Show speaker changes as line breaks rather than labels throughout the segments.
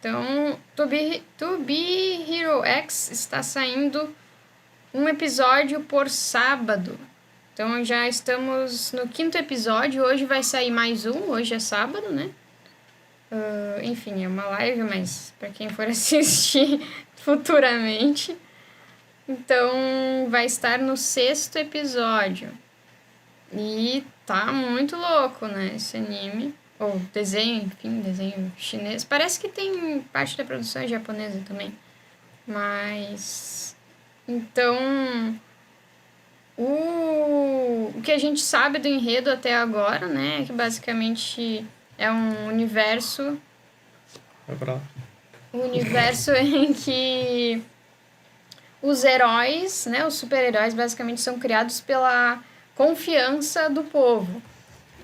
Então, To Be Hero X está saindo um episódio por sábado. Então, já estamos no 5º episódio. Hoje vai sair mais um. Hoje é sábado, né? Enfim, é uma live, mas para quem for assistir futuramente. Então, vai estar no 6º episódio. E tá muito louco, né? Esse anime. Ou desenho, enfim, desenho chinês. Parece que tem parte da produção japonesa também. Mas... Então... O que a gente sabe do enredo até agora, né? É que basicamente é um universo... Um universo em que os heróis, né? Os super-heróis basicamente são criados pela confiança do povo.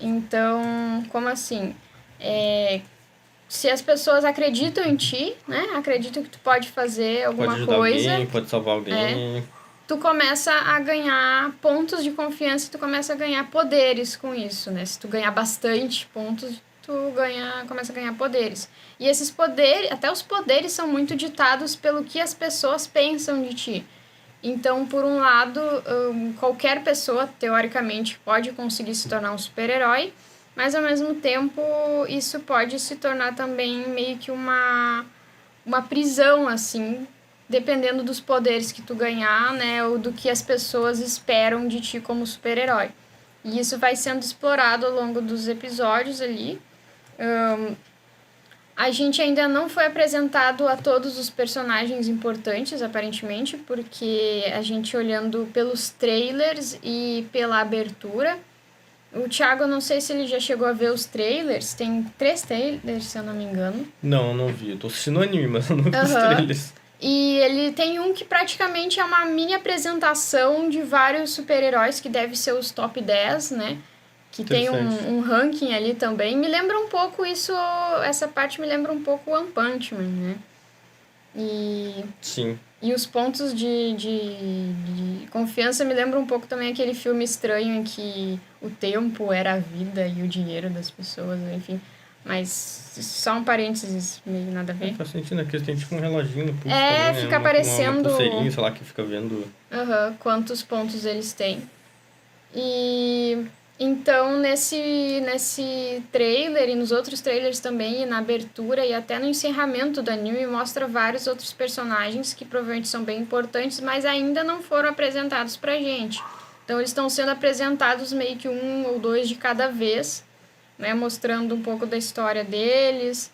Então, como assim? Se as pessoas acreditam em ti, né? Acreditam que tu pode fazer alguma
pode ajudar
coisa.
Alguém, pode salvar alguém.
Tu começa a ganhar pontos de confiança e tu começa a ganhar poderes com isso, né? Se tu ganhar bastante pontos, tu começa a ganhar poderes. E esses poderes, até os poderes são muito ditados pelo que as pessoas pensam de ti. Então, por um lado, qualquer pessoa, teoricamente, pode conseguir se tornar um super-herói, mas, ao mesmo tempo, isso pode se tornar também meio que uma prisão, assim, dependendo dos poderes que tu ganhar, né, ou do que as pessoas esperam de ti como super-herói. E isso vai sendo explorado ao longo dos episódios ali. A gente ainda não foi apresentado a todos os personagens importantes, aparentemente, porque a gente olhando pelos trailers e pela abertura... O Thiago, eu não sei se ele já chegou a ver os trailers. Tem 3 trailers, se eu não me engano.
Não vi. Eu tô assistindo o anime, mas eu não vi os trailers.
E ele tem um que praticamente é uma mini apresentação de vários super-heróis, que deve ser os top 10, né? Que tem um ranking ali também. Me lembra um pouco isso... Essa parte me lembra um pouco One Punch Man, né?
Sim.
E os pontos de confiança me lembram um pouco também aquele filme estranho em que o tempo era a vida e o dinheiro das pessoas, enfim. Mas só um parênteses, meio nada a ver.
Faz sentido, né? Porque tem tipo um reloginho no pulso
também, fica aparecendo...
Uma pulseirinha, sei lá, que fica vendo...
quantos pontos eles têm. E... Então, nesse trailer e nos outros trailers também, e na abertura e até no encerramento do anime, mostra vários outros personagens que provavelmente são bem importantes, mas ainda não foram apresentados pra gente. Então, eles estão sendo apresentados meio que 1 ou 2 de cada vez, né, mostrando um pouco da história deles,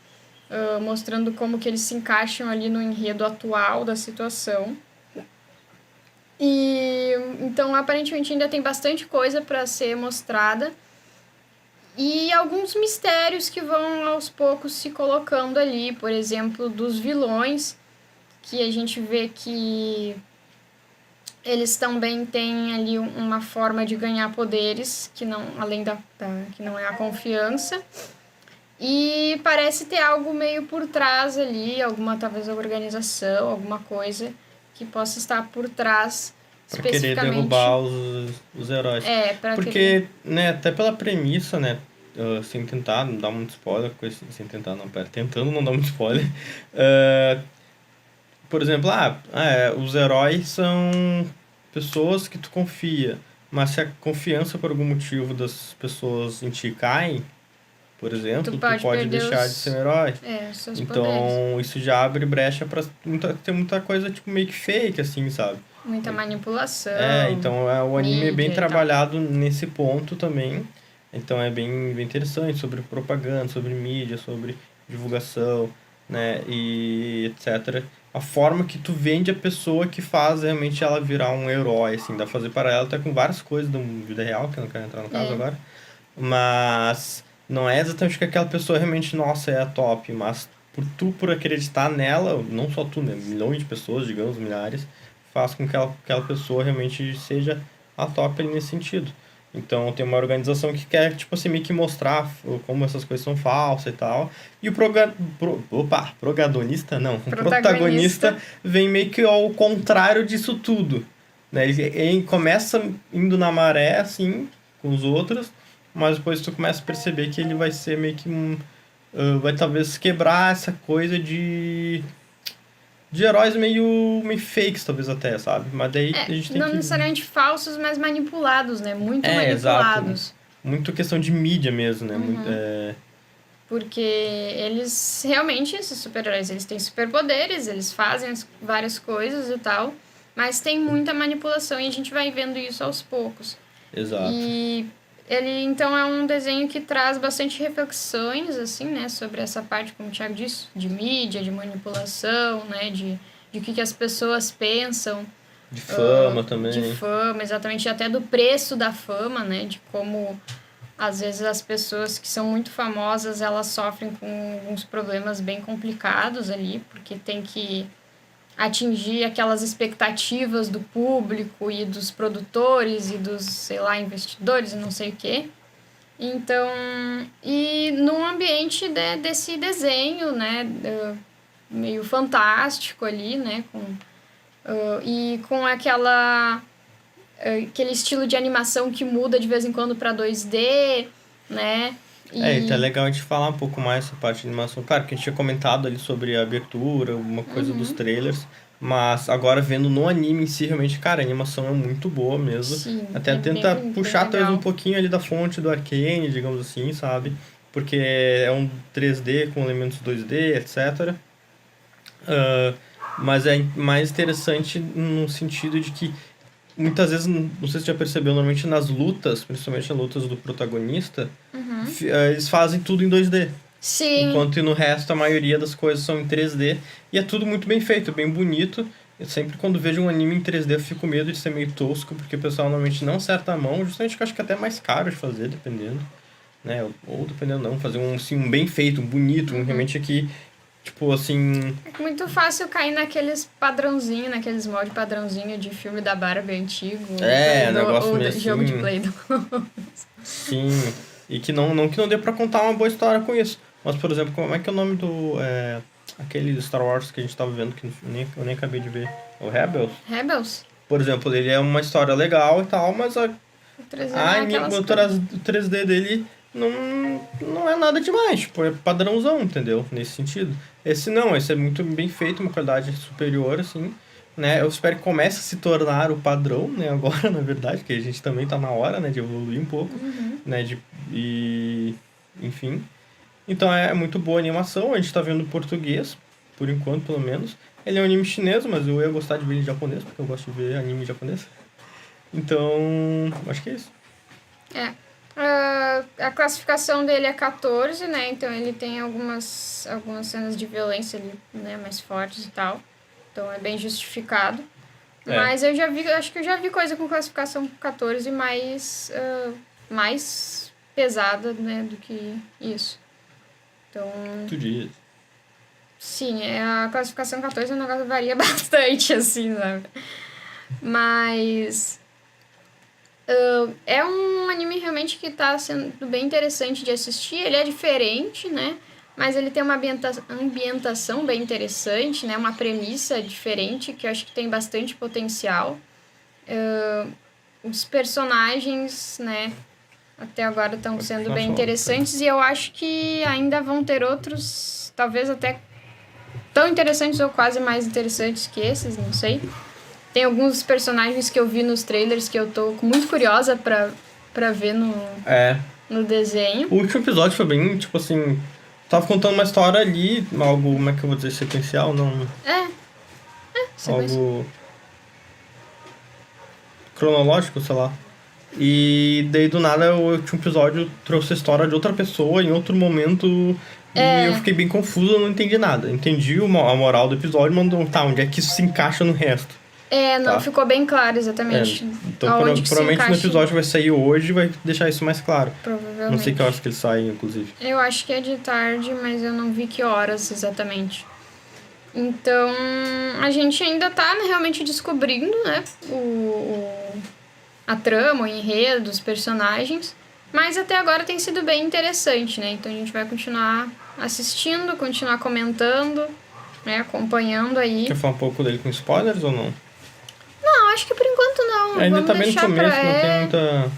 mostrando como que eles se encaixam ali no enredo atual da situação. E então, aparentemente, ainda tem bastante coisa para ser mostrada. E alguns mistérios que vão, aos poucos, se colocando ali. Por exemplo, dos vilões, que a gente vê que eles também têm ali uma forma de ganhar poderes, que não, além que não é a confiança. E parece ter algo meio por trás ali, talvez organização, alguma coisa que possa estar por trás,
pra querer derrubar os heróis. Porque, né, até pela premissa, né, sem tentar não dar muito spoiler, tentando não dar muito spoiler, por exemplo, os heróis são pessoas que tu confia, mas se a confiança por algum motivo das pessoas em ti cai, por exemplo, tu pode deixar de ser um herói. Então, poderes. Isso já abre brecha pra ter muita coisa, tipo, meio que fake, assim, sabe?
Muita manipulação.
Então o anime é bem trabalhado nesse ponto também. Então é bem interessante sobre propaganda, sobre mídia, sobre divulgação, né? E etc. A forma que tu vende a pessoa que faz realmente ela virar um herói, assim. Dá pra fazer paralelo até com várias coisas da vida real, que eu não quero entrar no caso agora. Mas... Não é exatamente que aquela pessoa realmente, nossa, é a top, mas por acreditar nela, não só tu, né? Milhões de pessoas, digamos, milhares, faz com que aquela pessoa realmente seja a top ali nesse sentido. Então tem uma organização que quer, tipo assim, meio que mostrar como essas coisas são falsas e tal. E o protagonista vem meio que ao contrário disso tudo. Né? Ele começa indo na maré, assim, com os outros, mas depois tu começa a perceber que ele vai ser meio que vai talvez quebrar essa coisa de heróis meio fakes, talvez até, sabe? Mas daí a gente tem
não necessariamente falsos, mas manipulados, né? Muito manipulados.
Exato. Muito questão de mídia mesmo, né?
Porque eles, realmente, esses super-heróis, eles têm superpoderes, eles fazem várias coisas e tal, mas tem muita manipulação e a gente vai vendo isso aos poucos.
Exato.
E ele, então, é um desenho que traz bastante reflexões, assim, né, sobre essa parte, como o Thiago disse, de mídia, de manipulação, né, de o que as pessoas pensam.
De fama também.
De fama, exatamente, até do preço da fama, né, de como, às vezes, as pessoas que são muito famosas, elas sofrem com alguns problemas bem complicados ali, porque tem que atingir aquelas expectativas do público e dos produtores e dos, sei lá, investidores e não sei o quê. Então, e no ambiente desse desenho, né, meio fantástico ali, né, e com aquele estilo de animação que muda de vez em quando para 2D, né.
Então é legal a gente falar um pouco mais essa parte de animação. Claro que a gente tinha comentado ali sobre a abertura, alguma coisa dos trailers, mas agora vendo no anime em si, realmente, cara, a animação é muito boa mesmo.
Sim,
até tenta puxar talvez um pouquinho ali da fonte do Arcane, digamos assim, sabe? Porque é um 3D com elementos 2D, etc. Mas é mais interessante no sentido de que muitas vezes, não sei se você já percebeu, normalmente nas lutas, principalmente nas lutas do protagonista, eles fazem tudo em 2D.
Sim.
Enquanto no resto a maioria das coisas são em 3D. E é tudo muito bem feito, bem bonito. Eu sempre quando vejo um anime em 3D eu fico com medo de ser meio tosco, porque o pessoal normalmente não acerta a mão, justamente porque eu acho que é até mais caro de fazer, dependendo. Né? Ou dependendo não, fazer um bem feito, um bonito, um realmente aqui... Tipo, assim...
É muito fácil cair naqueles padrãozinhos, naqueles moldes padrãozinho de filme da Barbie antigo.
Negócio meio assim.
Jogo de Play-Doh.
Sim, e que não dê pra contar uma boa história com isso. Mas, por exemplo, como é que é o nome do... aquele Star Wars que a gente tava vendo, que eu nem acabei de ver. O Rebels?
Rebels?
Por exemplo, ele é uma história legal e tal, mas o 3D dele não é nada demais, tipo, é padrãozão, entendeu? Nesse sentido. Esse é muito bem feito, uma qualidade superior, assim, né? Eu espero que comece a se tornar o padrão, né, agora, na verdade, que a gente também tá na hora, né, de evoluir um pouco, né, enfim. Então é muito boa a animação, a gente tá vendo em português, por enquanto, pelo menos. Ele é um anime chinês, mas eu ia gostar de ver ele em japonês, porque eu gosto de ver anime em japonês. Então, acho que é isso.
A classificação dele é 14, né? Então ele tem algumas cenas de violência ali, né? Mais fortes e tal. Então é bem justificado. Mas acho que eu já vi coisa com classificação 14 mais pesada, né? Do que isso. Então...
Tu diz.
Sim, a classificação 14 é um negócio que varia bastante, assim, sabe? Mas... é um anime realmente que tá sendo bem interessante de assistir. Ele é diferente, né? Mas ele tem uma ambientação bem interessante, né? Uma premissa diferente que eu acho que tem bastante potencial. Os personagens, né? Até agora estão sendo bem interessantes. E eu acho que ainda vão ter outros, talvez até tão interessantes ou quase mais interessantes que esses, não sei. Tem alguns personagens que eu vi nos trailers que eu tô muito curiosa pra ver no desenho.
O último episódio foi bem, tipo assim... Tava contando uma história ali, algo, como é que eu vou dizer, sequencial, não...
sequencial.
Algo... cronológico, sei lá. E daí, do nada, o último episódio trouxe a história de outra pessoa em outro momento... E eu fiquei bem confuso, eu não entendi nada. Entendi a moral do episódio, mas onde é que isso se encaixa no resto?
Não ficou bem claro exatamente.
Então, provavelmente no episódio vai sair hoje, vai deixar isso mais claro.
Provavelmente.
Não sei que horas que eles saem, inclusive.
Eu acho que é de tarde, mas eu não vi que horas exatamente. Então, a gente ainda tá realmente descobrindo, né, a trama, o enredo, os personagens. Mas até agora tem sido bem interessante, né? Então a gente vai continuar assistindo, continuar comentando, né, acompanhando aí.
Quer falar um pouco dele com spoilers ou não?
Não, acho que por enquanto não.
Ainda
Vamos
tá bem no começo, não tem muita...